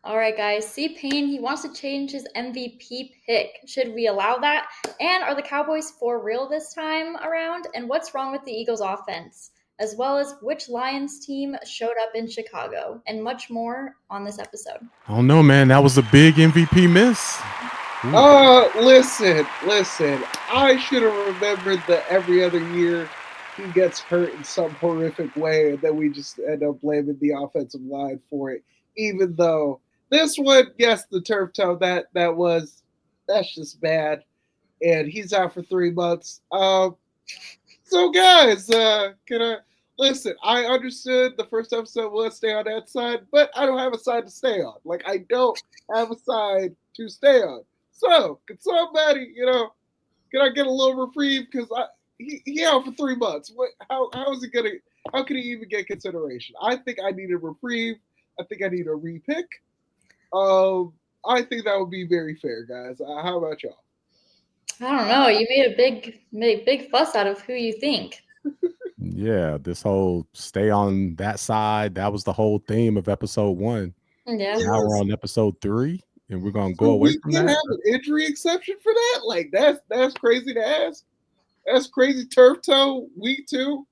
All right, guys. See Payne, he wants to change his MVP pick. Should we allow that? And are the Cowboys for real this time around? And what's wrong with the Eagles' offense? As well as which Lions team showed up in Chicago, and much more on this episode. I don't know, man. That was a big MVP miss. Listen. I should have remembered that every other year he gets hurt in some horrific way, and then we just end up blaming the offensive line for it. Even though this one, yes, the turf toe, that's just bad, and he's out for 3 months. So guys, can I listen? I understood the first episode was stay on that side, but I don't have a side to stay on. Like I don't have a side to stay on. So can somebody, can I get a little reprieve? Because he out for 3 months. How is he gonna? How can he even get consideration? I think I need a reprieve. I think I need a repick. I think that would be very fair, guys. How about y'all? I don't know. You made a big fuss out of who you think. Yeah, this whole stay on that side, that was the whole theme of episode 1. Yeah. Now we're on episode 3, and we're gonna So go away we from can that. have an injury exception for that? Like that's crazy to ask. That's crazy. Turf toe week 2.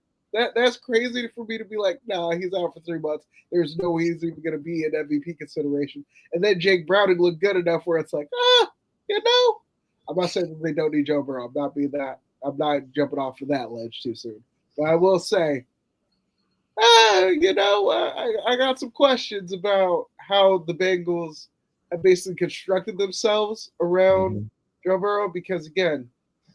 That's crazy for me to be like, nah, he's out for 3 months. There's no way he's even going to be in MVP consideration. And then Jake Browning looked good enough where it's like, I'm not saying that they don't need Joe Burrow. I'm not jumping off of that ledge too soon. But I will say, I got some questions about how the Bengals have basically constructed themselves around Joe Burrow because, again,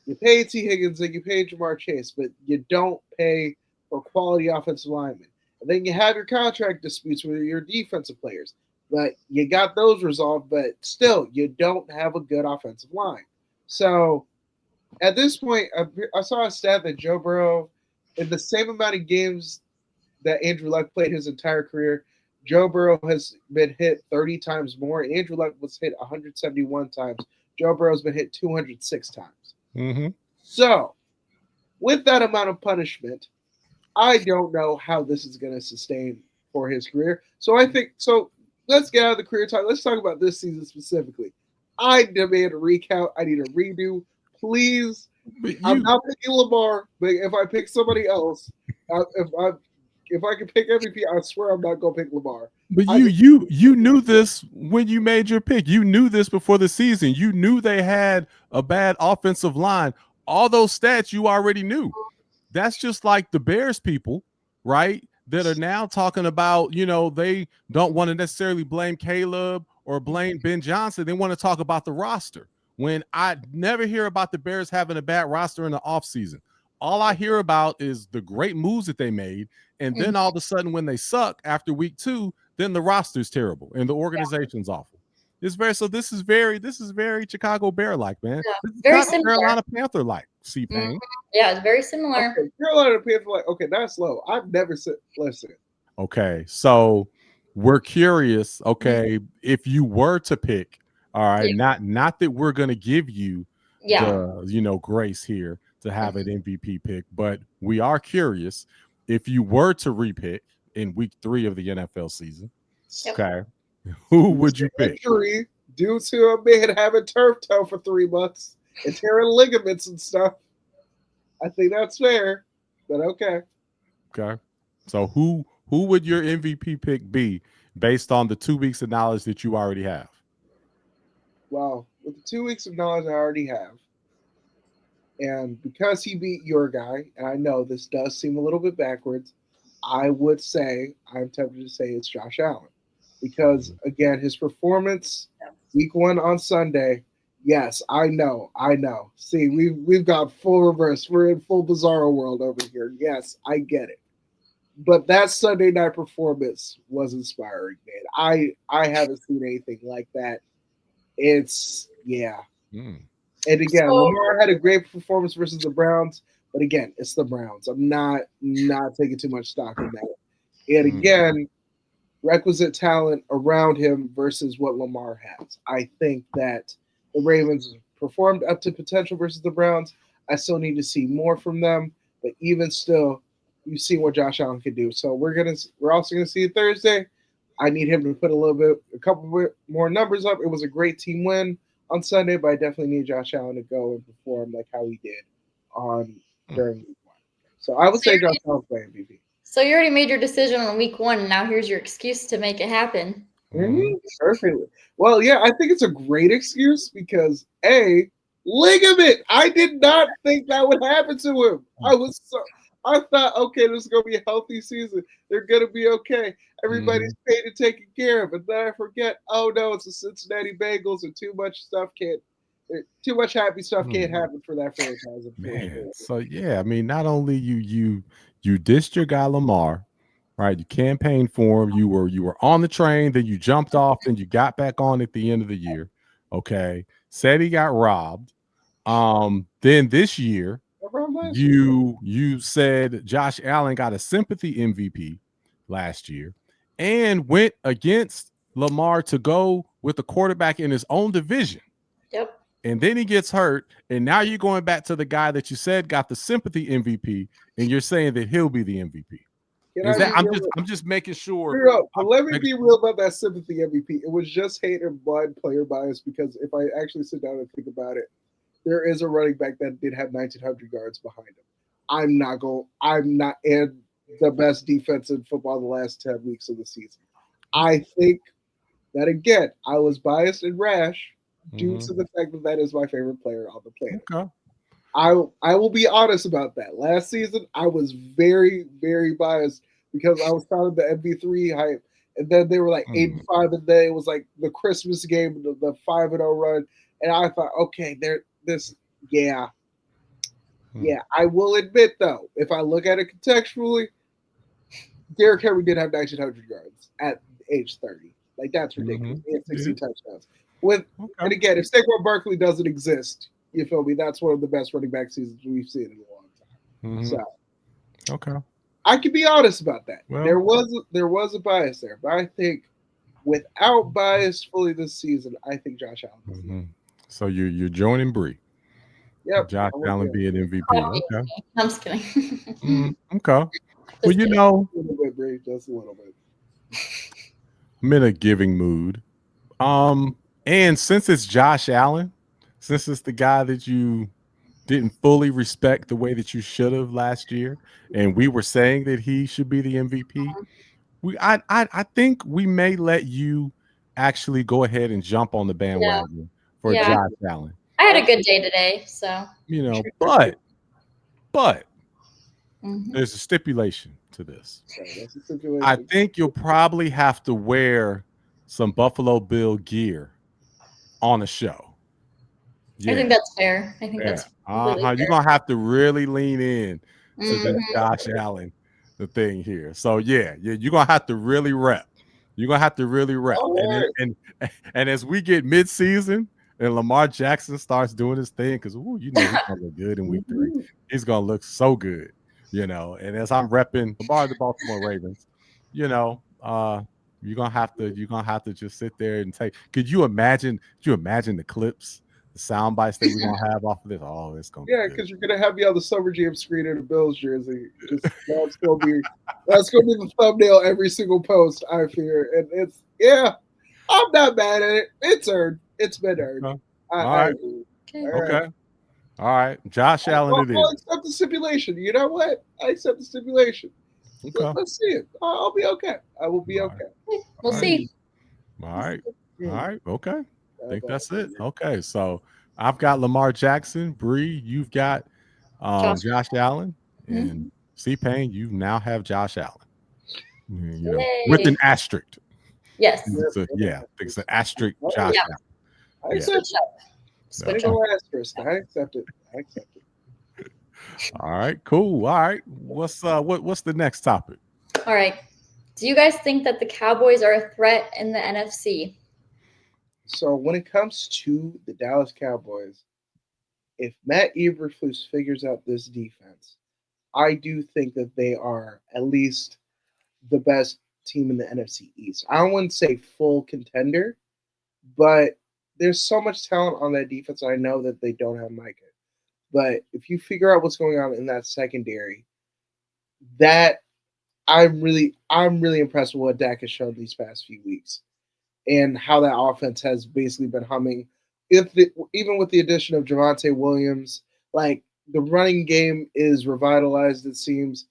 you pay T. Higgins and you pay Jamar Chase, but you don't pay for quality offensive linemen. And then you have your contract disputes with your defensive players. But you got those resolved, but still, you don't have a good offensive line. So at this point, I saw a stat that Joe Burrow, in the same amount of games that Andrew Luck played his entire career, Joe Burrow has been hit 30 times more. Andrew Luck was hit 171 times. Joe Burrow's been hit 206 times. Mm-hmm. So, with that amount of punishment, I don't know how this is going to sustain for his career. So let's get out of the career talk. Let's talk about this season specifically. I demand a recount. I need a redo. Please. I'm not picking Lamar, but if I pick somebody else, if I can pick MVP, I swear I'm not going to pick Lamar. But you knew this when you made your pick. You knew this before the season. You knew they had a bad offensive line. All those stats you already knew. That's just like the Bears people, right? That are now talking about, they don't want to necessarily blame Caleb or blame Ben Johnson. They want to talk about the roster. When I never hear about the Bears having a bad roster in the offseason. All I hear about is the great moves that they made. And then all of a sudden, when they suck after week 2, then the roster's terrible and the organization's awful. This is very Chicago Bear like, man. Yeah, This is very kind of similar. Carolina Panther like. See, Payne. Yeah, it's very similar. Okay, Carolina Panther like, okay, that's low. I've never said. Listen. Okay, so we're curious. Okay, if you were to pick, all right, not that we're gonna give you the grace here to have an MVP pick, but we are curious if you were to repick in week 3 of the NFL season. Okay, who would you pick? Injury due to a man having turf toe for 3 months and tearing ligaments and stuff. I think that's fair, but okay. Okay, so who would your MVP pick be based on the 2 weeks of knowledge that you already have? Well, with the 2 weeks of knowledge I already have, and because he beat your guy, and I know this does seem a little bit backwards, I'm tempted to say it's Josh Allen. Because, again, his performance week 1 on Sunday, yes, I know. See, we've got full reverse. We're in full bizarro world over here. Yes, I get it. But that Sunday night performance was inspiring, man. I haven't seen anything like that. It's, yeah. And again, Lamar had a great performance versus the Browns, but again, it's the Browns. I'm not taking too much stock in that. And again, requisite talent around him versus what Lamar has. I think that the Ravens performed up to potential versus the Browns. I still need to see more from them, but even still, you see what Josh Allen can do. So we're also gonna see it Thursday. I need him to put a couple more numbers up. It was a great team win on Sunday, but I definitely need Josh Allen to go and perform like how he did during week 1. So I would say Josh Allen's my MVP. So you already made your decision on week 1, and now here's your excuse to make it happen. Perfectly. Well, yeah, I think it's a great excuse because ligament. I did not think that would happen to him. I thought, okay, this is gonna be a healthy season. They're gonna be okay. Everybody's paid and taken care of. And then I forget, oh no, it's the Cincinnati Bengals, and too much happy stuff can't happen for that franchise. Man, so yeah, I mean, not only you dissed your guy Lamar, right? You campaigned for him. You were on the train, then you jumped off, then you got back on at the end of the year. Okay, said he got robbed. Then this year, you said Josh Allen got a sympathy MVP last year, and went against Lamar to go with the quarterback in his own division. Yep. And then he gets hurt, and now you're going back to the guy that you said got the sympathy MVP, and you're saying that he'll be the MVP. I'm just making sure. But let me be real about that sympathy MVP. It was just hate and blind player bias because if I actually sit down and think about it, there is a running back that did have 1,900 yards behind him. I'm not in the best defense in football the last 10 weeks of the season. I think that again, I was biased and rash due to the fact that is my favorite player on the planet. Okay. I will be honest about that. Last season, I was very, very biased because I was kind of the Ep.3 hype. And then they were like 8-5, and then it was like the Christmas game, the 5-0 run. And I thought, okay, yeah. I will admit, though, if I look at it contextually, Derrick Henry did have 1,900 yards at age 30. Like, that's ridiculous. He had 16 touchdowns. And again, if Saquon Barkley doesn't exist, you feel me? That's one of the best running back seasons we've seen in a long time. So, okay, I can be honest about that. Well, there was a bias there, but I think without bias fully this season, I think Josh Allen. So you're joining Bree. Yep. Josh Allen being MVP. Okay. I'm just kidding. Okay. Well, you know, a little bit, Bree, just a little bit. I'm in a giving mood. And since it's Josh Allen, since it's the guy that you didn't fully respect the way that you should have last year, and we were saying that he should be the MVP, I think we may let you actually go ahead and jump on the bandwagon for Josh Allen. I had a good day today, so you know, but there's a stipulation to this. I think you'll probably have to wear some Buffalo Bill gear on a show. I think that's fair. I think that's really fair. You're gonna have to really lean in to the Josh Allen the thing here. So you're gonna have to really rep. You're gonna have to really rep. And as we get mid-season and Lamar Jackson starts doing his thing, because he's gonna look good in week 3. He's gonna look so good, And as I'm repping the Baltimore Ravens, you're gonna have to just sit there and take. Could you imagine the clips, the sound bites that we're gonna have off of this? Oh, it's gonna because you're gonna have me on the Summer Jam screen in a Bills jersey. That's gonna be the thumbnail every single post, I fear. And I'm not mad at it. It's earned. It's been earned. Okay. All right. Josh Allen I'll accept the stipulation. You know what? I accept the stipulation. Okay. Let's see it. I'll be okay. I will be okay. We'll see. All right. Okay. I think that's it. Okay. So I've got Lamar Jackson. Bree, you've got Josh Allen. And C-Pain, you now have Josh Allen. With an asterisk. Yes. It's an asterisk Josh Allen. I accept it. I accept it. All right, cool. All right. What's the next topic? All right. Do you guys think that the Cowboys are a threat in the NFC? So when it comes to the Dallas Cowboys, if Matt Eberflus figures out this defense, I do think that they are at least the best team in the NFC East. I wouldn't say full contender, but there's so much talent on that defense. I know that they don't have Micah. But if you figure out what's going on in that secondary, that I'm really impressed with what Dak has shown these past few weeks and how that offense has basically been humming. Even with the addition of Javonte Williams, like the running game is revitalized. It seems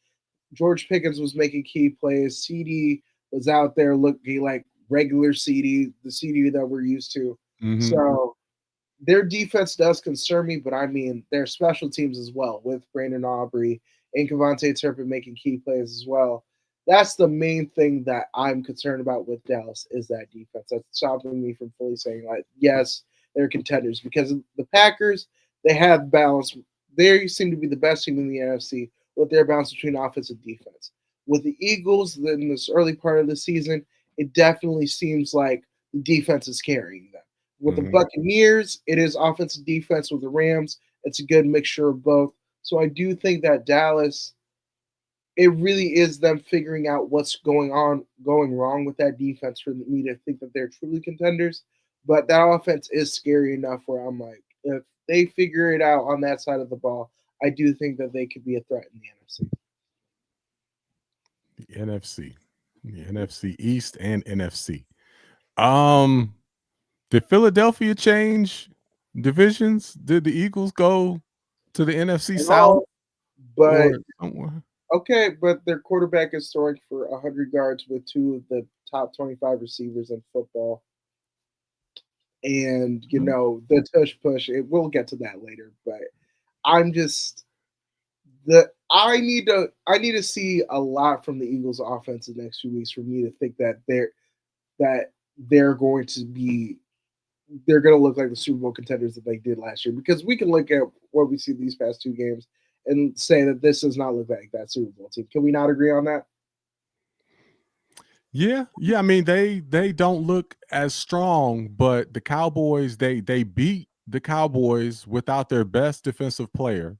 George Pickens was making key plays. CD was out there looking like regular CD, the CD that we're used to. Mm-hmm. So their defense does concern me, but I mean their special teams as well with Brandon Aubrey and Kevontae Turpin making key plays as well. That's the main thing that I'm concerned about with Dallas is that defense. That's stopping me from fully saying like, yes, they're contenders because the Packers, they have balance. They seem to be the best team in the NFC with their balance between offense and defense. With the Eagles in this early part of the season, it definitely seems like the defense is carrying them. With the Buccaneers, it is offense and defense. With the Rams, it's a good mixture of both. So I do think that Dallas, it really is them figuring out what's going wrong with that defense for me to think that they're truly contenders. But that offense is scary enough where I'm like, if they figure it out on that side of the ball, I do think that they could be a threat in the NFC. The NFC East and NFC. Did Philadelphia change divisions? Did the Eagles go to the NFC And South all, but or somewhere? okay, but their quarterback is throwing for 100 yards with two of the top 25 receivers in football. And, the tush push, we'll get to that later. But I'm just I need to see a lot from the Eagles offense in the next few weeks for me to think that they're going to be they're going to look like the Super Bowl contenders that they did last year, because we can look at what we see these past two games and say that this does not look like that Super Bowl team. Can we not agree on that? Yeah. I mean, they don't look as strong, but the Cowboys they beat the Cowboys without their best defensive player.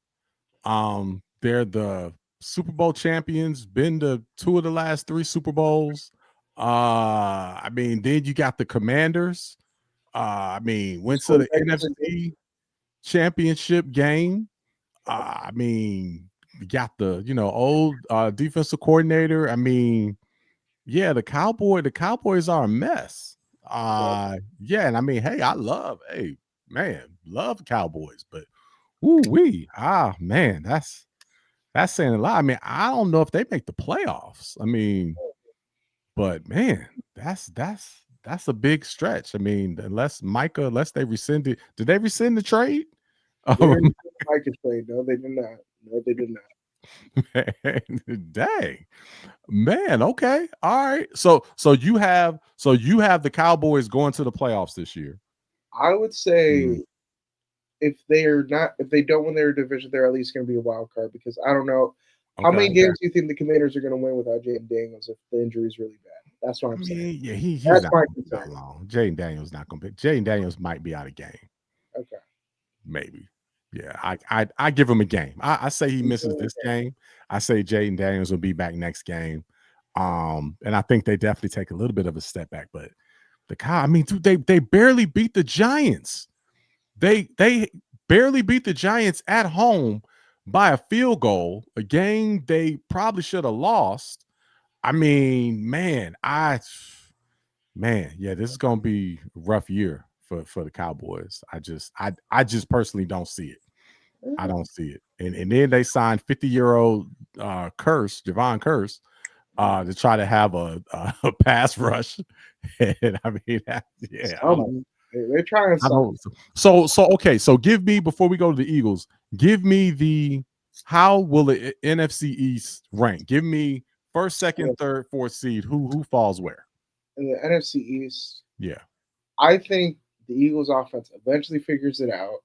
They're the Super Bowl champions, been to two of the last three Super Bowls. I mean, then you got the Commanders. I mean, went to the NFC championship game. I mean, you got the old defensive coordinator. I mean, yeah, the Cowboys are a mess. Yeah, and I mean, hey, hey, man, love Cowboys, but man, that's saying a lot. I mean, I don't know if they make the playoffs. I mean, but man, that's a big stretch. I mean, unless they rescinded. Did they rescind the trade? They didn't Micah trade. No, they did not. No, they did not. Man, dang. Man, okay. All right. So you have the Cowboys going to the playoffs this year. I would say if they don't win their division, they're at least going to be a wild card, because I don't know how many games do you think the Commanders are going to win without Jaden Daniels if the injury is really bad. That's what I'm saying. Yeah, he's That's not my that concern. long. Jaden Daniels not going to be. Jaden Daniels might be out of game. Okay. Maybe. Yeah, I give him a game. I say he misses this game. I say Jaden Daniels will be back next game. And I think they definitely take a little bit of a step back. But I mean, dude, they barely beat the Giants. They barely beat the Giants at home by a field goal, a game they probably should have lost. I mean, man, yeah, this is gonna be a rough year for the Cowboys. I just personally don't see it. I don't see it. And then they signed 50-year-old Javon Curse, to try to have a pass rush. And I mean, They're trying something. So okay. So give me, before we go to the Eagles, give me how will the NFC East rank? Give me first, second, third, fourth seed. Who falls where? In the NFC East, Yeah. I think the Eagles offense eventually figures it out.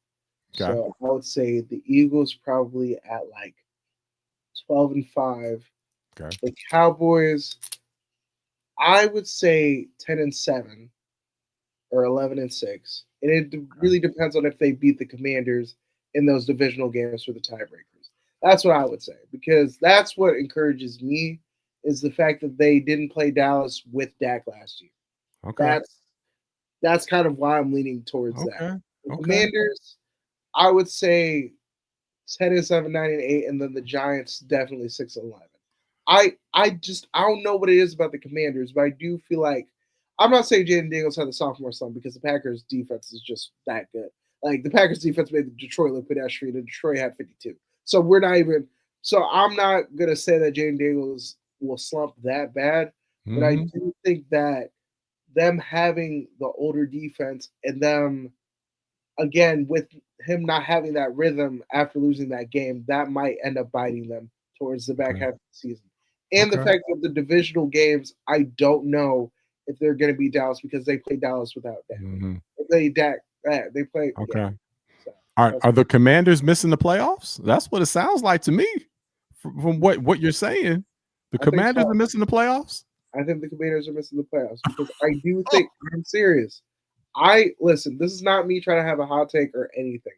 Okay. So I would say the Eagles probably at like 12-5. Okay. The Cowboys, I would say 10-7 or 11-6. And it really depends on if they beat the Commanders in those divisional games for the tiebreakers. That's what I would say, because that's what encourages me, is the fact that they didn't play Dallas with Dak last year. Okay. That's kind of why I'm leaning towards that. The Commanders, I would say 10-7, 9-8, and then the Giants definitely 6-11. I don't know what it is about the Commanders, but I do feel like I'm not saying Jaden Daniels had the sophomore slump because the Packers defense is just that good. Like the Packers defense made the Detroit look pedestrian, and Detroit had 52. So we're not even. So I'm not gonna say that Jaden Daniels will slump that bad, but I Mhm. do think that them having the older defense and them again with him not having that rhythm after losing that game, that might end up biting them towards the back Okay. half of the season. And the Okay. fact that the divisional games, I don't know if they're going to be Dallas because they play Dallas without Dak. Mhm. They play Dak. They play. Yeah. Okay. So Are that's are the Commanders missing the playoffs? That's what it sounds like to me from what you're saying. The I think Commanders so. are missing the playoffs? I think the Commanders are missing the playoffs because I do think I'm serious. I listen. This is not me trying to have a hot take or anything.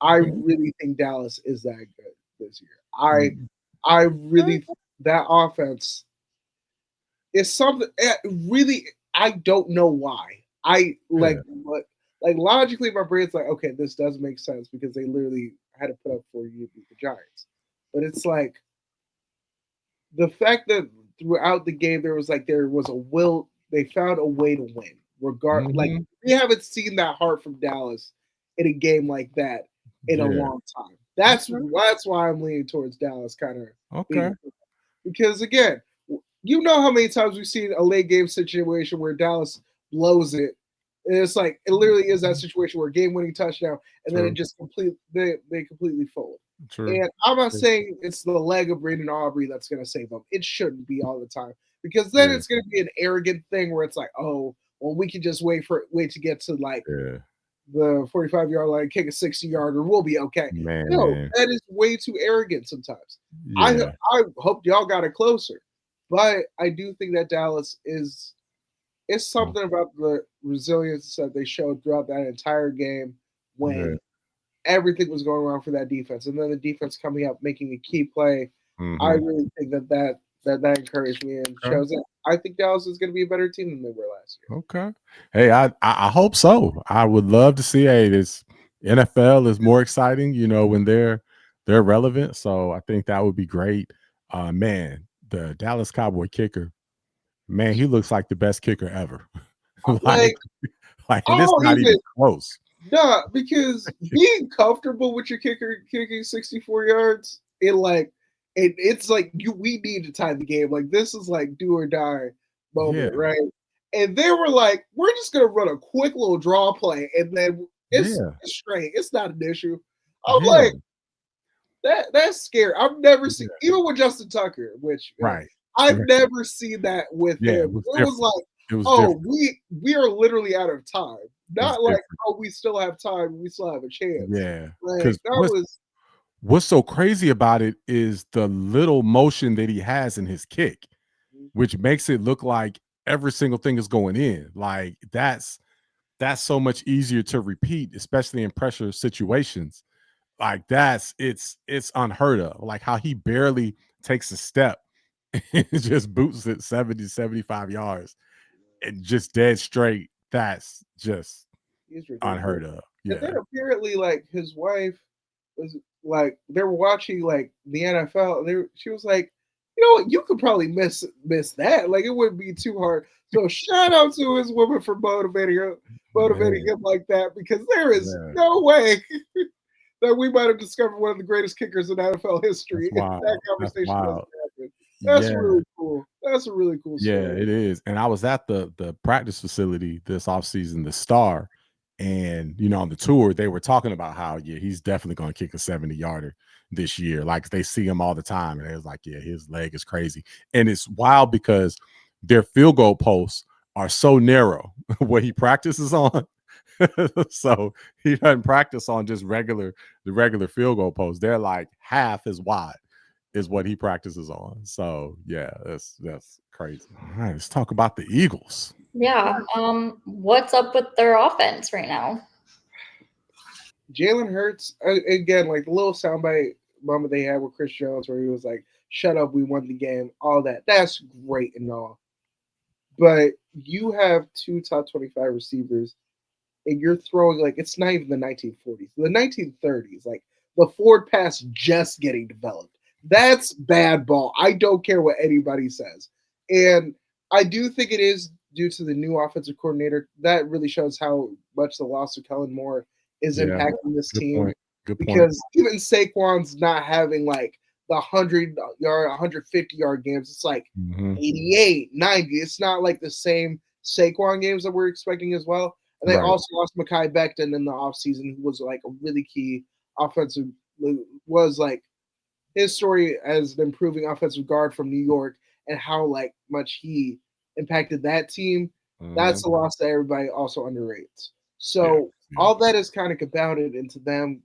I Okay. really think Dallas is that good this year. I Mm. I Okay. really that offense is something really I don't know why. I Yeah. like logically my brain's like, okay, this does make sense because they literally had to put up 40 to beat the Giants. But it's like the fact that throughout the game there was a will they found a way to win. Like Mhm. we haven't seen that heart from Dallas in a game like that in a Yeah. long time. That's Okay. that's why I'm leaning towards Dallas kind of Okay. being because again, you know how many times we've seen a late game situation where Dallas blows it. And it's like it literally is that situation where game winning touchdown and then it True. just they completely fold. True. And I'm not True. saying it's the leg of Brandon Aubrey that's going to save them. It shouldn't be all the time because then Yeah. it's going to be an arrogant thing where it's like, oh, well, we can just wait to get to like Yeah. the 45-yard line, kick a 60-yarder, we'll be okay. No, Man. that is way too arrogant sometimes. I Yeah. I hope y'all got it closer, but I do think that Dallas is it's Oh, something about the resilience that they showed throughout that entire game yeah. when everything was going wrong for that defense, and then the defense coming up making a key play. I Mhm. really think that encouraged me and Okay. shows that I think Dallas is going to be a better team than they were last year. Okay. Hey, I hope so. I would love to see. Hey, this NFL is more exciting, when they're relevant. So I think that would be great. Man, the Dallas Cowboy kicker, man, he looks like the best kicker ever. like, Like and I it's don't not even even close. nah, because being comfortable with your kicker kicking 64 yards, it's like we need to tie the game. Like this is like do or die Yeah, moment, right? And they were like, we're just gonna run a quick little draw play, and then yeah, it's straight. It's not an issue. I'm yeah, like that's scary. I've never seen yeah. even with Justin Tucker, which Right. I've Right. never seen that with Yeah, him. it was It was different. like, It was oh, different. we are literally out of time. It was Not like, different. oh, we still have time, we still have a chance. Yeah. Like Because that was what's so crazy about it is the little motion that he has in his kick, which makes it look like every single thing is going in. Like that's so much easier to repeat, especially in pressure situations. Like it's unheard of. Like how he barely takes a step and just boots it 70, 75 yards and just dead straight. That's just he's ridiculous. unheard of. And Yeah. then apparently, like his wife was like they were watching like the NFL. And she was like, you know what, you could probably miss that. Like it wouldn't be too hard. So shout out to his woman for motivating Man. him like that because there is Yeah. no way that we might have discovered one of the greatest kickers in NFL That's history if that wild. That's conversation doesn't wild. happen. That's Yeah. really cool. That's a really cool Yeah, story. it is. And I was at the practice facility this offseason, the Star, and on the tour, they were talking about how, yeah, he's definitely gonna kick a 70-yarder this year. Like they see him all the time. And it was like, yeah, his leg is crazy. And it's wild because their field goal posts are so narrow what he practices on. So he doesn't practice on just the regular field goal posts. They're like half as wide is what he practices on. So yeah, that's crazy. All right, let's talk about the Eagles. Yeah. What's up with their offense right now? Jalen Hurts again, like the little soundbite moment they had with Chris Jones, where he was like, "Shut up, we won the game." All that, that's great and all, but you have two top 25 receivers, and you're throwing like it's not even the 1940s, the 1930s. Like the forward pass just getting developed. That's bad ball. I don't care what anybody says. And I do think it is due to the new offensive coordinator. That really shows how much the loss of Kellen Moore is Yeah. impacting this Good team. point. Good point. Because even Saquon's not having like the 100-yard, 150-yard games. It's like 88, 90. It's not like the same Saquon games that we're expecting as well. And they also lost Mekhi Becton in the offseason, who was like a really key offensive, was like his story as an improving offensive guard from New York and how like much he impacted that team. That's a loss that everybody also underrates. So all that is kind of compounded into them.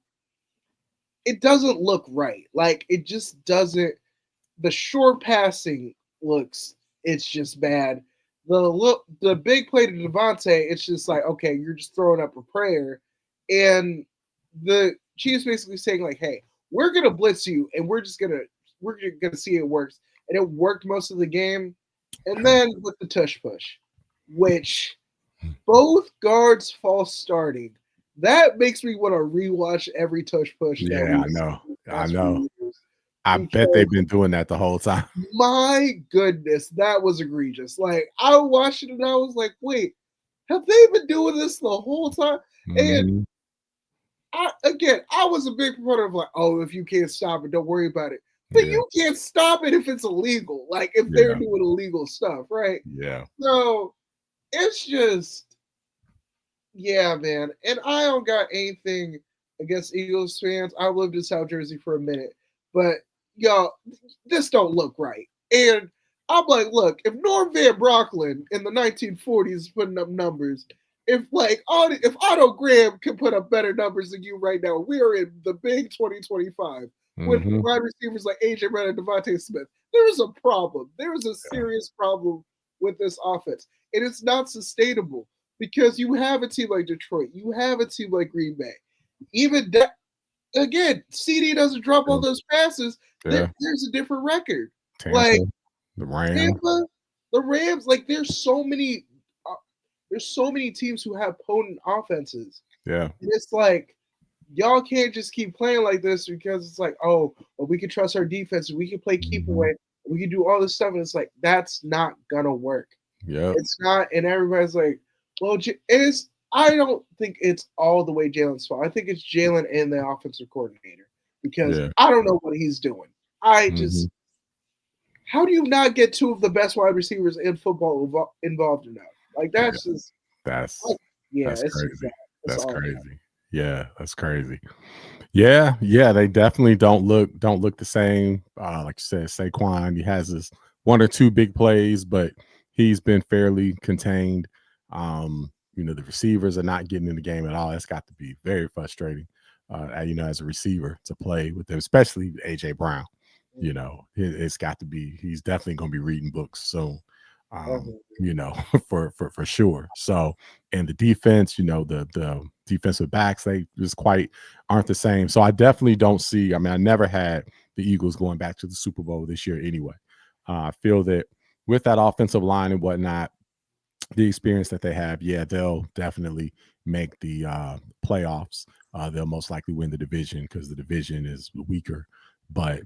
It doesn't look right. Like it just doesn't. The short passing looks. It's just bad. The big play to Devontae. It's just like, okay, you're just throwing up a prayer, and the Chiefs basically saying like, hey, we're gonna blitz you, and we're gonna see it works, and it worked most of the game, and then with the tush push, which both guards false starting. That makes me want to rewatch every tush push. Yeah, I know. I bet because they've been doing that the whole time. my goodness, that was egregious. Like I watched it and I was like, wait, have they been doing this the whole time? And I was a big proponent of like, oh, if you can't stop it, don't worry about it. But you can't stop it if it's illegal. Like if they're doing illegal stuff, right? Yeah. So it's just, yeah, man. And I don't got anything against Eagles fans. I lived in South Jersey for a minute, but y'all, this don't look right. And I'm like, look, if Norm Van Brocklin in the 1940s is putting up numbers, if Otto Graham can put up better numbers than you right now, we are in the big 2025 with wide receivers like AJ Brown and Devontae Smith. There is a problem. There is a serious problem with this offense, and it's not sustainable because you have a team like Detroit, you have a team like Green Bay. Even that, again, CD doesn't drop all those passes. There's a different record. Tampa, like the Rams. Tampa, the Rams. Like there's so many teams who have potent offenses. Yeah, and it's like y'all can't just keep playing like this because it's like, oh, well, we can trust our defense, we can play keep away, we can do all this stuff, and it's like that's not gonna work. Yeah, it's not, and everybody's like, well, I don't think it's all the way Jalen's fault. I think it's Jalen and the offensive coordinator because I don't know what he's doing. I just, how do you not get two of the best wide receivers in football involved enough? Like that's just that's it's crazy. That's crazy. Yeah, that's crazy. Yeah, they definitely don't look the same. Like you said, Saquon, he has his one or two big plays, but he's been fairly contained. The receivers are not getting in the game at all. It's got to be very frustrating, as a receiver to play with them, especially AJ Brown. It's got to be. He's definitely going to be reading books soon. For sure. So, and the defense, the defensive backs, they just quite aren't the same. So I definitely don't see. I mean, I never had the Eagles going back to the Super Bowl this year anyway. I feel that with that offensive line and whatnot, the experience that they have, they'll definitely make the playoffs. They'll most likely win the division because the division is weaker. But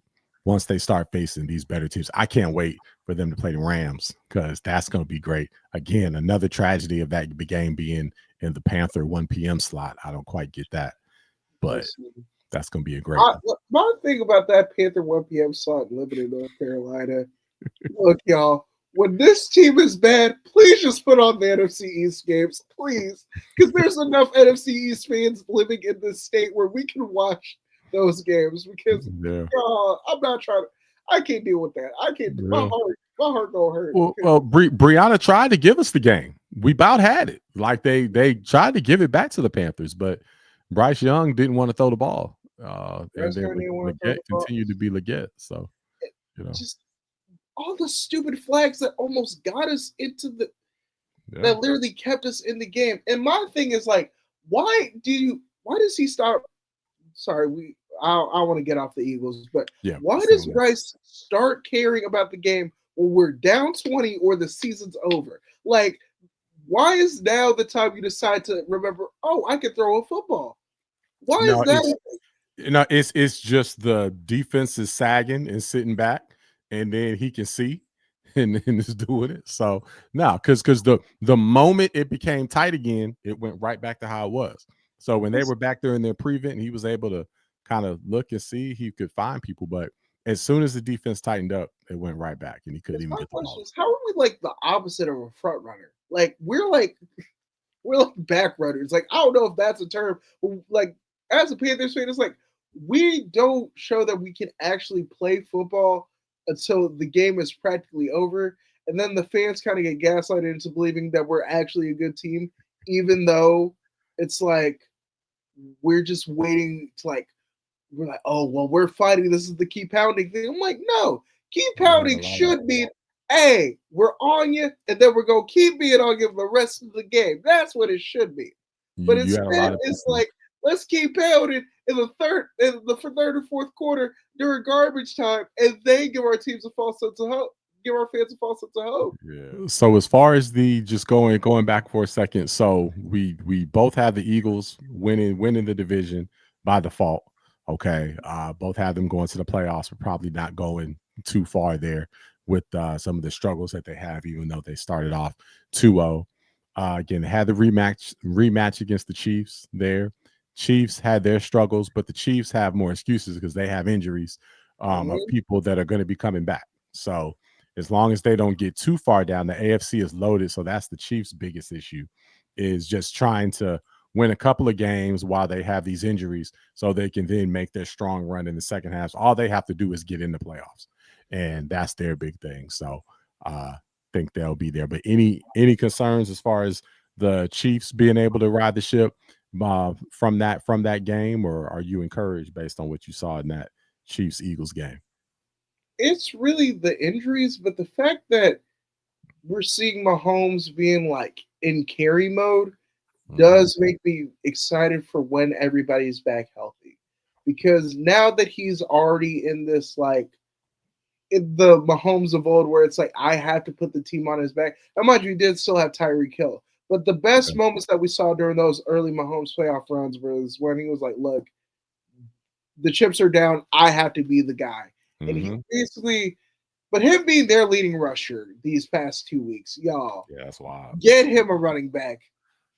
once they start facing these better teams, I can't wait for them to play the Rams because that's going to be great. Again, another tragedy of that game being in the Panther 1 p.m. slot. I don't quite get that, but that's going to be a great one. My thing about that Panther 1 p.m. slot living in North Carolina, look, y'all, when this team is bad, please just put on the NFC East games, please, because there's enough NFC East fans living in this state where we can watch those games because I'm not trying to. I can't deal with that. I can't. My heart gonna hurt. Well, Brianna tried to give us the game. We about had it. Like they tried to give it back to the Panthers, but Bryce Young didn't want to throw the ball. And then Leggett continued to be Leggett. So just all the stupid flags that almost got us into that literally kept us in the game. And my thing is like, why does he start? Sorry, I want to get off the Eagles, but why does Bryce start caring about the game when we're down 20 or the season's over? Like, why is now the time you decide to remember, oh, I can throw a football? Why is that? It's just the defense is sagging and sitting back, and then he can see and is doing it. So no, because the moment it became tight again, it went right back to how it was. So when they were back there in their prevent, and he was able to kind of look and see, he could find people. But as soon as the defense tightened up, it went right back, and he couldn't even My get the question ball. is, how are we like the opposite of a front runner? Like we're like back runners. Like I don't know if that's a term. But like as a Panthers fan, it's like we don't show that we can actually play football until the game is practically over, and then the fans kind of get gaslighted into believing that we're actually a good team, even though it's like we're just waiting to like we're like, oh well, we're fighting. This is the keep pounding thing. I'm like, no, keep Yeah, a pounding lot of should mean, hey, we're on you, and then we're gonna keep being on you for the rest of the game. That's what it should be. But you had a instead, lot of it's people. like, let's keep pounding in the third or fourth quarter during garbage time, and then give our teams a false sense of hope, give our fans a false sense of hope. Yeah. So as far as the just going back for a second, so we both have the Eagles winning the division by default. Okay. Both have them going to the playoffs, but probably not going too far there with some of the struggles that they have, even though they started off 2-0. Again, they had the rematch against the Chiefs there. Chiefs had their struggles, but the Chiefs have more excuses because they have injuries of Mhm. people that are going to be coming back. So as long as they don't get too far down, the AFC is loaded. So that's the Chiefs' biggest issue, is just trying to win a couple of games while they have these injuries so they can then make their strong run in the second half. So all they have to do is get in the playoffs. And that's their big thing. So think they'll be there. But any concerns as far as the Chiefs being able to ride the ship from that game, or are you encouraged based on what you saw in that Chiefs Eagles game? It's really the injuries, but the fact that we're seeing Mahomes being like in carry mode Mhm. does make me excited for when everybody's back healthy. Because now that he's already in this like in the Mahomes of old where it's like I have to put the team on his back. Now mind you, he did still have Tyreek Hill. But the best moments that we saw during those early Mahomes playoff runs was when he was like, look, the chips are down, I have to be the guy. And he Mhm. basically but him being their leading rusher these past 2 weeks, y'all, Yeah, that's wild. get him a running back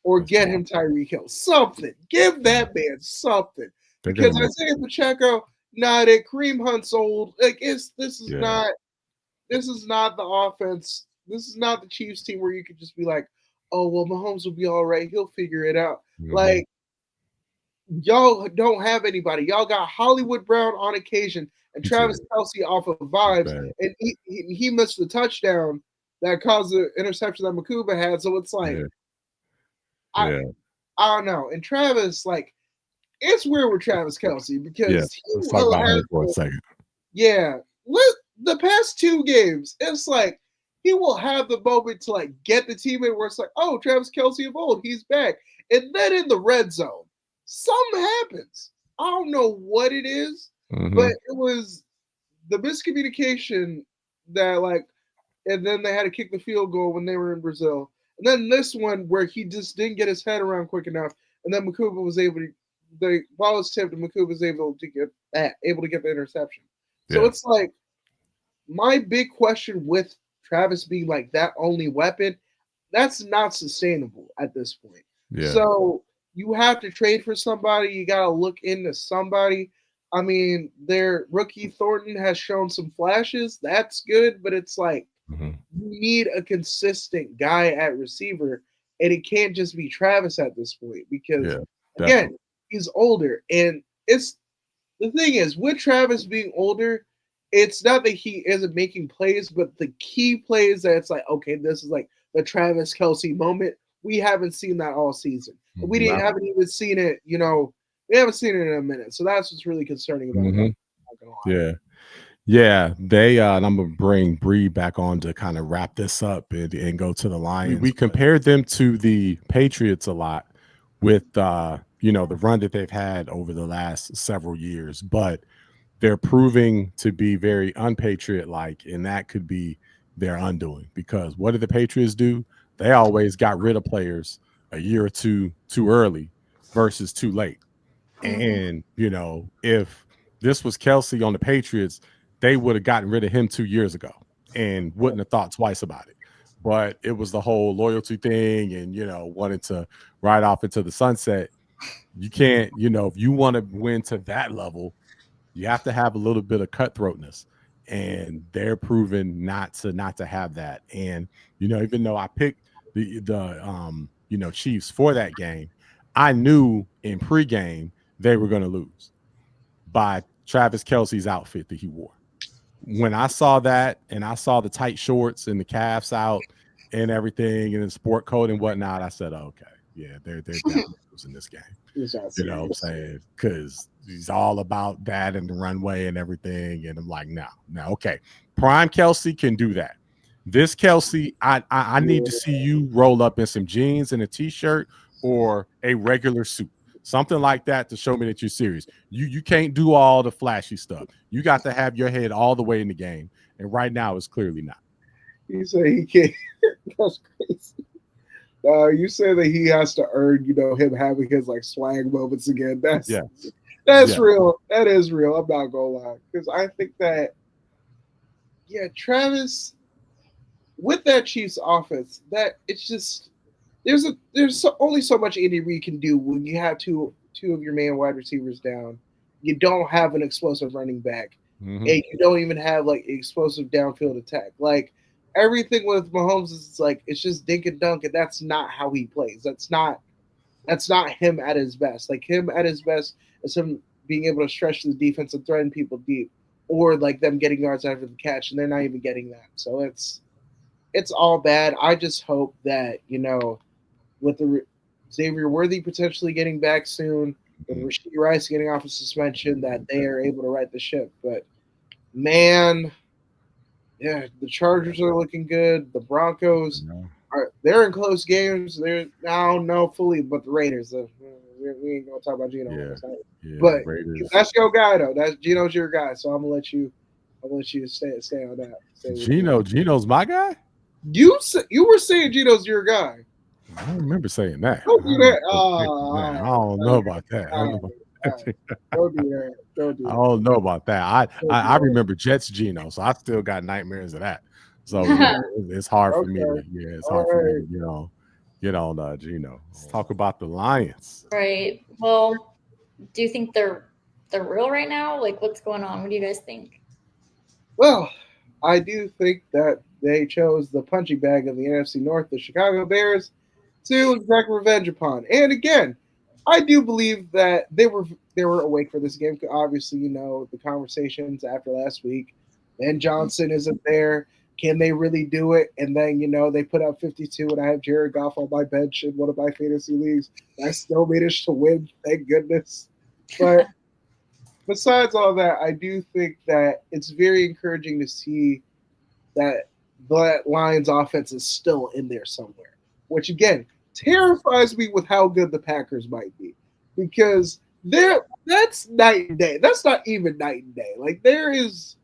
or That's get wild. him Tyreek Hill. Something. Give Mhm. that man something. They're gonna Because make Isaiah Pacheco, nah, that Kareem Hunt's old. Like it's yeah. this is not the offense. This is not the Chiefs team where you could just be like, oh well, Mahomes will be all right. He'll figure it out. Mhm. Like y'all don't have anybody. Y'all got Hollywood Brown on occasion and That's it. Travis Kelsey off of It's vibes, bad. and he missed the touchdown that caused the interception that Makuba had. So it's like Yeah. I Yeah. I don't know. And Travis, like, it's weird with Travis Kelsey Yeah. because he Let's talk will about have him for a second. yeah. The past two games, it's like he will have the moment to like get the teammate where it's like, oh, Travis Kelsey of old, he's back. And then in the red zone, something happens. I don't know what it is, but Mhm. it was the miscommunication that like and then they had to kick the field goal when they were in Brazil. And then this one where he just didn't get his head around quick enough, and then Makuba was able to the ball was tipped, and Makuba was able to get the interception. So Yeah. it's like my big question with Travis being like that only weapon, that's not sustainable at this point. Yeah. So you have to trade for somebody. You got to look into somebody. I mean, their rookie Thornton has shown some flashes. That's good, but it's like Mhm. you need a consistent guy at receiver, and it can't just be Travis at this point because Yeah. again, Definitely. he's older, and it's the thing is with Travis being older, it's not that he isn't making plays, but the key plays that it's like, okay, this is like the Travis Kelsey moment. We haven't seen that all season. We Mhm. didn't haven't even seen it, we haven't seen it in a minute. So that's what's really concerning about that. Mhm. I'm not gonna lie. Yeah. Yeah, they and I'm gonna bring Bree back on to kind of wrap this up and go to the Lions. We compared them to the Patriots a lot with the run that they've had over the last several years, but they're proving to be very unpatriot like, and that could be their undoing because what did the Patriots do? They always got rid of players a year or two too early versus too late. And, if this was Kelsey on the Patriots, they would have gotten rid of him 2 years ago and wouldn't have thought twice about it. But it was the whole loyalty thing and, wanting to ride off into the sunset. You can't, if you want to win to that level, you have to have a little bit of cutthroatness. And they're proven not to have that. And, even though I picked the Chiefs for that game, I knew in pregame they were going to lose by Travis Kelce's outfit that he wore. When I saw that and I saw the tight shorts and the calves out and everything and the sport coat and whatnot, I said, oh, okay, yeah, they're definitely losing this game. You know what I'm saying? Because he's all about that and the runway and everything. And I'm like, no, okay. Prime Kelsey can do that. This Kelsey, I need to see you roll up in some jeans and a t-shirt or a regular suit. Something like that to show me that you're serious. You can't do all the flashy stuff. You got to have your head all the way in the game. And right now it's clearly not. You say he can't. That's crazy. You say that he has to earn, him having his like swag moments again. That's real. That is real. I'm not gonna lie, because I think that, Travis, with that Chiefs offense, that it's just there's only so much Andy Reid can do when you have two of your main wide receivers down. You don't have an explosive running back, and you don't even have like explosive downfield attack. Like everything with Mahomes is like it's just dink and dunk, and that's not how he plays. That's not him at his best. Like him at his best is him being able to stretch the defense and threaten people deep, or like them getting yards after the catch, and they're not even getting that. So it's all bad. I just hope that with the Xavier Worthy potentially getting back soon, with Rashee Rice getting off of suspension, that they are able to right the ship. But man, the Chargers are looking good. The Broncos they're in close games. I don't know fully, but the Raiders. We ain't gonna talk about Geno. But Raiders. That's your guy though. Geno's your guy. So I'm gonna let you stay on that. Geno's my guy. You were saying Geno's your guy. I don't remember saying that. Don't do that. I don't know about that. Don't do that. Don't do that. I don't know about that. I remember Jets Geno, so I still got nightmares of that. So it's hard for me to get on Geno. Let's talk about the Lions. Right. Well, do you think they're real right now? Like, what's going on? What do you guys think? Well, I do think that they chose the punching bag of the NFC North, the Chicago Bears, to exact revenge upon. And again, I do believe that they were awake for this game. Obviously, the conversations after last week. Ben Johnson isn't there. Can they really do it? And then, they put up 52 and I have Jared Goff on my bench in one of my fantasy leagues. I still managed to win, thank goodness. But besides all that, I do think that it's very encouraging to see that Lions offense is still in there somewhere, which again terrifies me with how good the Packers might be, because that's night and day. That's not even night and day. Like there is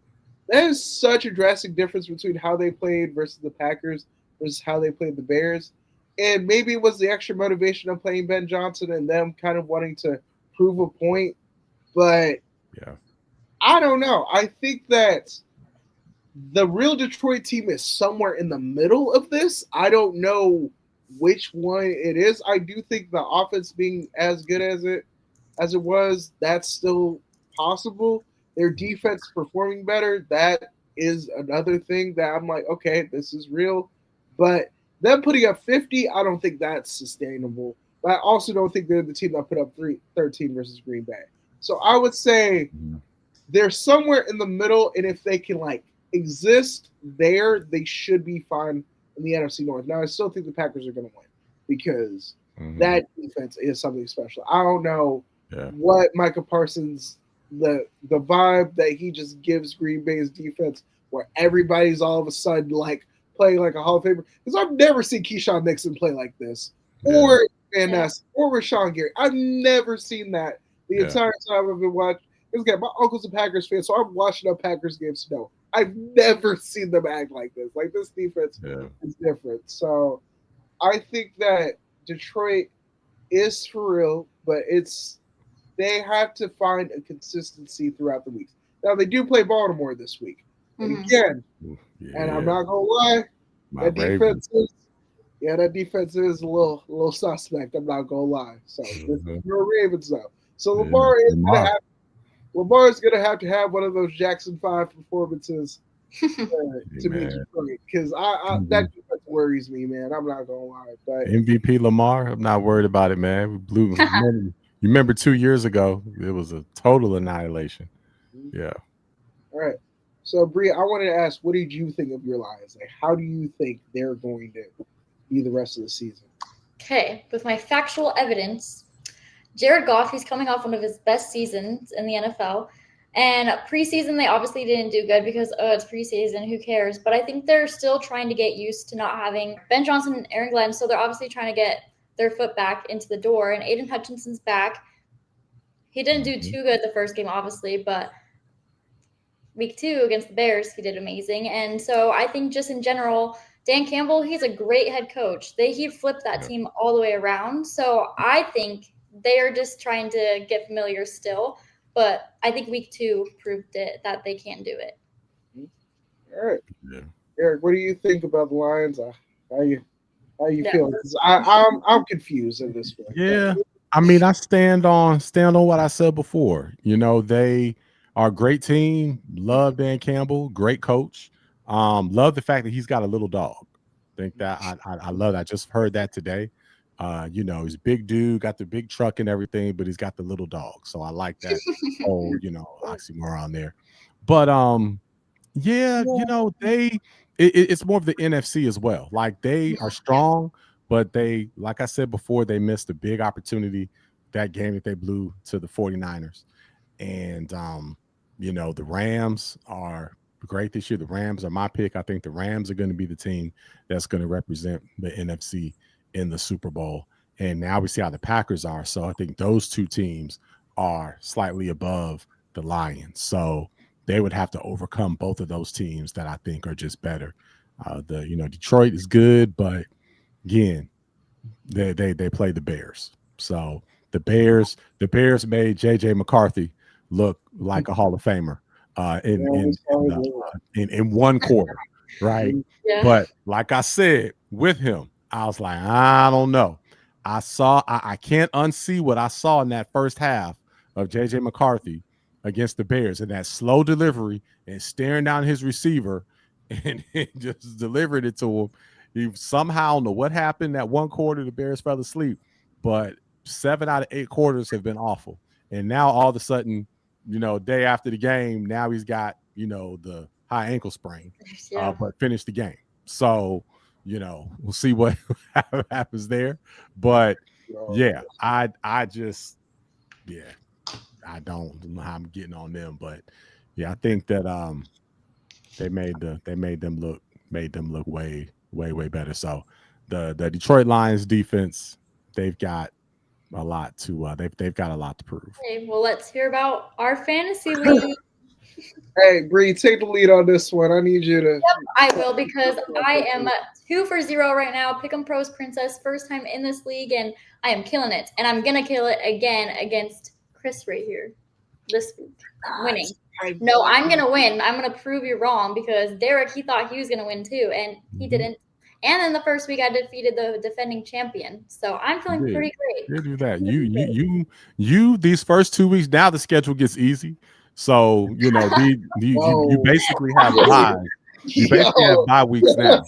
such a drastic difference between how they played versus the Packers versus how they played the Bears. And maybe it was the extra motivation of playing Ben Johnson and them kind of wanting to prove a point. But I don't know. I think that the real Detroit team is somewhere in the middle of this. I don't know which one it is. I do think the offense being as good as it was, that's still possible. Their defense performing better, that is another thing that I'm like, okay, this is real. But them putting up 50, I don't think that's sustainable. But I also don't think they're the team that put up 13 versus Green Bay. So I would say they're somewhere in the middle, and if they can like exist there, they should be fine in the NFC North. Now, I still think the Packers are going to win because that defense is something special. I don't know what Micah Parsons, the vibe that he just gives Green Bay's defense, where everybody's all of a sudden like playing like a Hall of Famer. Because I've never seen Keyshawn Nixon play like this, or or Rashawn Gary. I've never seen that the entire time I've been watching. Again, my uncle's a Packers fan, so I'm watching up Packers games to know. I've never seen them act like this. Like this defense is different. So I think that Detroit is for real, but they have to find a consistency throughout the weeks. Now they do play Baltimore this week, and again, and I'm not gonna lie, that defense is a little suspect. I'm not gonna lie. So your Ravens though. So Lamar is gonna have to have one of those Jackson 5 performances to beat Detroit, because that defense worries me, man. I'm not gonna lie. But MVP Lamar, I'm not worried about it, man. We blew. You remember 2 years ago, it was a total annihilation. Yeah. All right. So Bree, I wanted to ask, what did you think of your Lions? Like, how do you think they're going to be the rest of the season? Okay, with my factual evidence, Jared Goff, he's coming off one of his best seasons in the NFL. And preseason, they obviously didn't do good because, it's preseason, who cares? But I think they're still trying to get used to not having Ben Johnson and Aaron Glenn, so they're obviously trying to get their foot back into the door. And Aiden Hutchinson's back. He didn't do too good the first game, obviously, but week 2 against the Bears, he did amazing. And so I think just in general, Dan Campbell, he's a great head coach. He flipped that team all the way around. So I think they are just trying to get familiar still. But I think week 2 proved it that they can do it. All right. Yeah. Eric, what do you think about the Lions? How you feeling? I'm confused in this one. Yeah. I mean, I stand on what I said before. You know, they are a great team. Love Dan Campbell, great coach. Love the fact that he's got a little dog. Think that I love that. I just heard that today. You know, he's a big dude, got the big truck and everything, but he's got the little dog. So I like that whole, oxymoron there. But yeah, you know, it's more of the NFC as well. Like, they are strong, but they, like I said before, they missed a big opportunity that game that they blew to the 49ers. And you know, the Rams are great this year. The Rams are my pick. I think the Rams are going to be the team that's going to represent the NFC in the Super Bowl. And now we see how the Packers are. So I think those two teams are slightly above the Lions. So they would have to overcome both of those teams that I think are just better. Detroit is good, but again, they play the Bears. So the Bears made JJ McCarthy look like a Hall of Famer in one quarter, right? Yeah. But like I said, with him, I was like, I don't know. I can't unsee what I saw in that first half of JJ McCarthy against the Bears, and that slow delivery and staring down his receiver and just delivered it to him. He somehow, don't know what happened that one quarter, the Bears fell asleep, but 7 out of 8 quarters have been awful. And now all of a sudden, day after the game, now he's got, the high ankle sprain, but finished the game. So, we'll see what happens there. But yeah, I don't know how I'm getting on them, but yeah, I think that they made them look way better. So the Detroit Lions defense, they've got a lot to they've got a lot to prove. Okay, well, let's hear about our fantasy league. Hey, Bree, take the lead on this one. I need you to. Yep, I will, because I am 2 for 0 right now. Pick'em Pros Princess, first time in this league, and I am killing it. And I'm gonna kill it again against Chris right here this week, winning. No, I'm gonna win. I'm gonna prove you wrong, because Derek, he thought he was gonna win too, and he didn't. And in the first week, I defeated the defending champion, so I'm feeling pretty great. You do that. You these first 2 weeks. Now the schedule gets easy. So, you basically have buys. You basically have bye weeks now.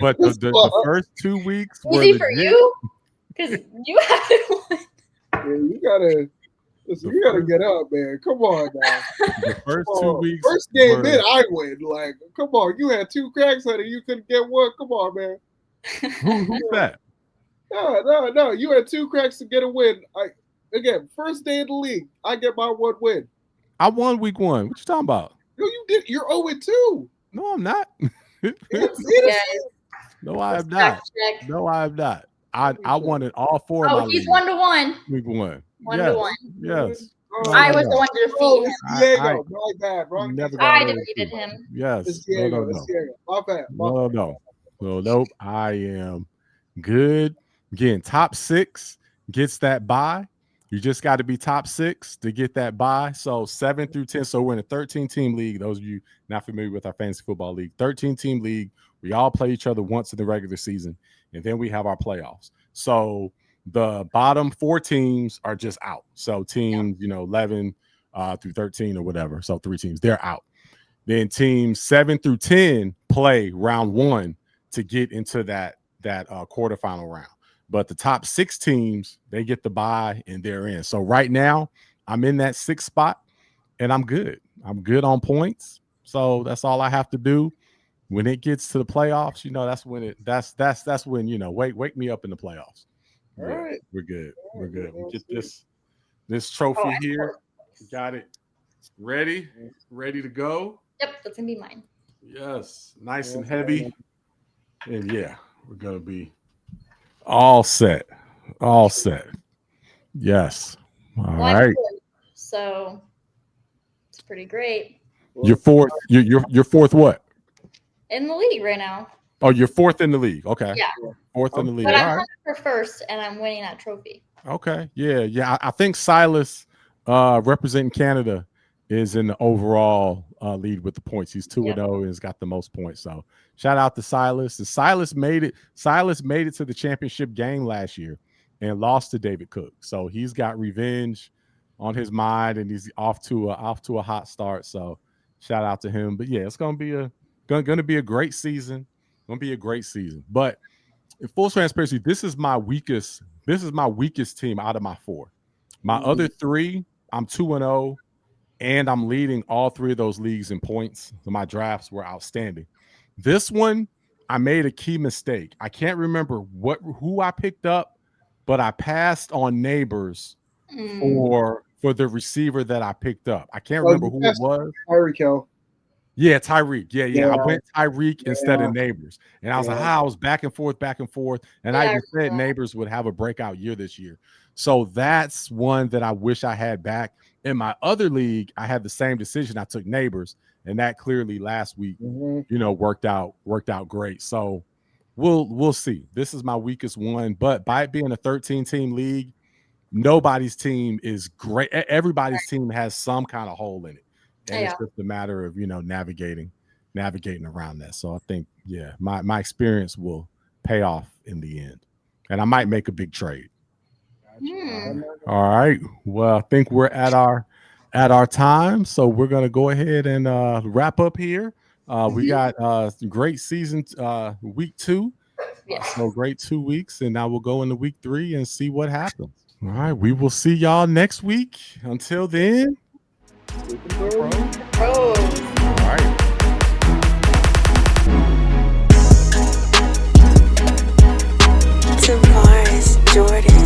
But the first 2 weeks were easy for you, because you haven't won. Yeah, you gotta get up, man. Come on now. The first 2 weeks. First game in, I win. Like, come on. You had 2 cracks at it. You couldn't get one. Come on, man. Who's that? No. You had 2 cracks to get a win. Again, first day of the league, I get my 1 win. I won week 1. What you talking about? No, you did. You're 0-2. No, I'm not. No, I am not. No, I am not. I won it all 4 of my he's leagues. 1-1. Week 1. 1-1. Yes. I was the one to defeat him. Diego, my bad. Wrong. I defeated him. Yes. It's Diego. My bad. No. Well, nope. I am good. Again, top 6 gets that bye. You just got to be top 6 to get that bye. So 7 through 10. So we're in a 13-team league. Those of you not familiar with our fantasy football league, 13-team league. We all play each other once in the regular season, and then we have our playoffs. So the bottom 4 teams are just out. So teams, 11 through 13 or whatever. So 3 teams, they're out. Then teams 7 through 10 play round 1 to get into that quarterfinal round. But the top 6 teams, they get the bye and they're in. So right now, I'm in that 6th spot, and I'm good. I'm good on points. So that's all I have to do. When it gets to the playoffs, that's when wake me up in the playoffs. All right, we're good. We're good. We get this trophy here. Got it. Ready to go. Yep, that's gonna be mine. Yes, nice and heavy. And yeah, we're gonna be all set. Yes. All right. So it's pretty great. You're fourth. You're fourth. What? In the league right now. Oh, you're 4th in the league. Okay. Yeah. 4th in the league. But I'm all right. for first, and I'm winning that trophy. Okay. Yeah. I think Silas, representing Canada, is in the overall lead with the points. He's 2-0 and has got the most points. So shout out to Silas. And Silas made it to the championship game last year and lost to David Cook. So he's got revenge on his mind, and he's off to a hot start. So shout out to him. But yeah, it's gonna be a great season. But in full transparency, this is my weakest team out of my 4. My other 3, I'm 2-0. And I'm leading all 3 of those leagues in points. So my drafts were outstanding. This one, I made a key mistake. I can't remember who I picked up, but I passed on Neighbors for the receiver that I picked up. I can't remember who it was. Tyreek Hill. Yeah, Tyreek. Yeah. I went Tyreek instead of Neighbors. And I was like, I was back and forth. And I even said Neighbors would have a breakout year this year. So that's one that I wish I had back. In my other league, I had the same decision. I took Neighbors, and that clearly last week, worked out great. So we'll see. This is my weakest one, but by it being a 13-team league, nobody's team is great. Everybody's team has some kind of hole in it. And it's just a matter of, navigating around that. So I think, my experience will pay off in the end. And I might make a big trade. All right. Well, I think we're at our time. So we're going to go ahead and wrap up here. We got great season week 2. So great 2 weeks. And now we'll go into week 3 and see what happens. All right. We will see y'all next week. Until then. All right. Tavares Jordan.